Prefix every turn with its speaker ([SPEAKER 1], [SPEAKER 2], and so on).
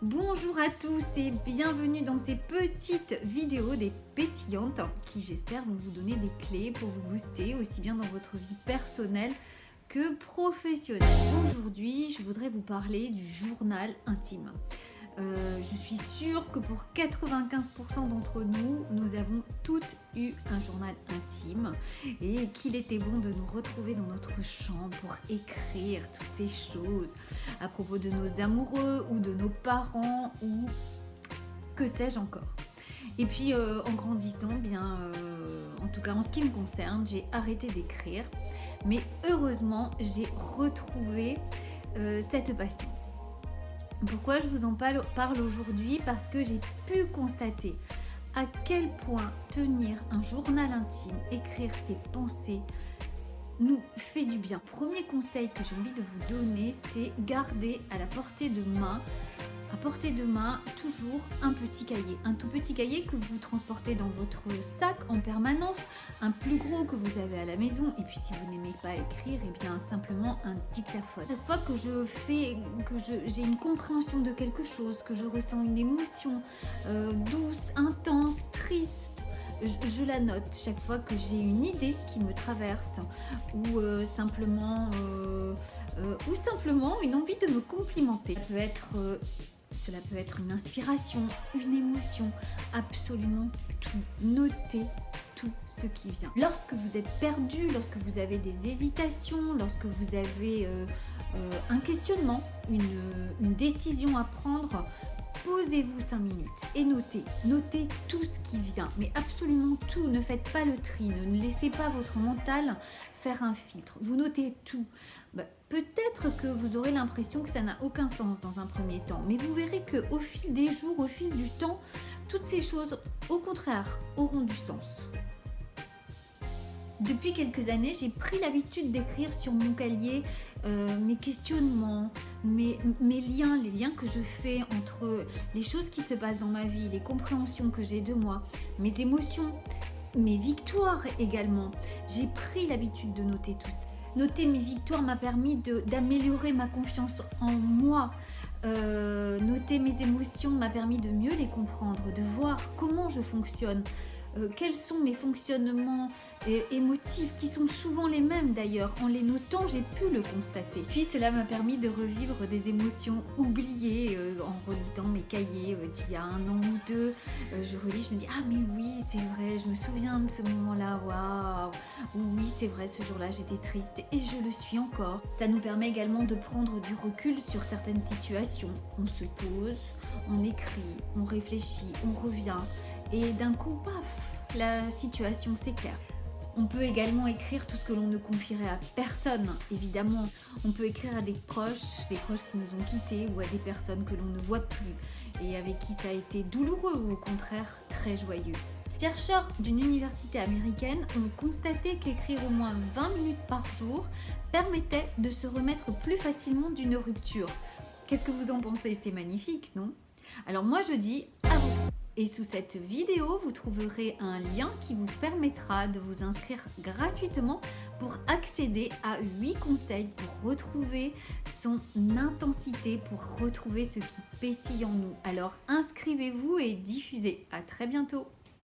[SPEAKER 1] Bonjour à tous et bienvenue dans ces petites vidéos des pétillantes qui j'espère vont vous donner des clés pour vous booster aussi bien dans votre vie personnelle que professionnelle. Aujourd'hui, je voudrais vous parler du journal intime. Je suis sûre que pour 95% d'entre nous, nous avons toutes eu un journal intime et qu'il était bon de nous retrouver dans notre chambre pour écrire toutes ces choses à propos de nos amoureux ou de nos parents ou que sais-je encore. Et puis en grandissant, en tout cas en ce qui me concerne, j'ai arrêté d'écrire, mais heureusement j'ai retrouvé cette passion. Pourquoi je vous en parle aujourd'hui? Parce que j'ai pu constater à quel point tenir un journal intime, écrire ses pensées, nous fait du bien. Premier conseil que j'ai envie de vous donner, c'est garder à la portée de main, toujours un petit cahier. Un tout petit cahier que vous transportez dans votre sac en permanence, un plus gros que vous avez à la maison. Et puis si vous n'aimez pas écrire, et bien simplement un dictaphone. Chaque fois que j'ai une compréhension de quelque chose, que je ressens une émotion douce, intense, triste, je la note. Chaque fois que j'ai une idée qui me traverse ou simplement une envie de me complimenter. Cela peut être une inspiration, une émotion, absolument tout. Notez tout ce qui vient. Lorsque vous êtes perdu, lorsque vous avez des hésitations, lorsque vous avez un questionnement, une décision à prendre, posez-vous 5 minutes et notez tout ce qui vient, mais absolument tout. Ne faites pas le tri, ne laissez pas votre mental faire un filtre. Vous notez tout. Peut-être que vous aurez l'impression que ça n'a aucun sens dans un premier temps, mais vous verrez qu'au fil des jours, au fil du temps, toutes ces choses, au contraire, auront du sens. Depuis quelques années, j'ai pris l'habitude d'écrire sur mon cahier mes questionnements, mes liens, les liens que je fais entre les choses qui se passent dans ma vie, les compréhensions que j'ai de moi, mes émotions, mes victoires également. J'ai pris l'habitude de noter tout ça. Noter mes victoires m'a permis d'améliorer ma confiance en moi. Noter mes émotions m'a permis de mieux les comprendre, de voir comment je fonctionne. Quels sont mes fonctionnements émotifs qui sont souvent les mêmes d'ailleurs. En les notant, j'ai pu le constater. Puis cela m'a permis de revivre des émotions oubliées en relisant mes cahiers d'il y a 1 an ou 2. Je relis, je me dis ah mais oui c'est vrai, je me souviens de ce moment-là, waouh, oui c'est vrai, ce jour-là j'étais triste et je le suis encore. Ça nous permet également de prendre du recul sur certaines situations. On se pose, on écrit, on réfléchit, on revient. Et d'un coup, paf, la situation s'éclaire. On peut également écrire tout ce que l'on ne confierait à personne, évidemment. On peut écrire à des proches qui nous ont quittés ou à des personnes que l'on ne voit plus et avec qui ça a été douloureux ou au contraire très joyeux. Les chercheurs d'une université américaine ont constaté qu'écrire au moins 20 minutes par jour permettait de se remettre plus facilement d'une rupture. Qu'est-ce que vous en pensez? C'est magnifique, non? Alors moi je dis à vous. Et sous cette vidéo, vous trouverez un lien qui vous permettra de vous inscrire gratuitement pour accéder à 8 conseils pour retrouver son intensité, pour retrouver ce qui pétille en nous. Alors inscrivez-vous et diffusez. À très bientôt.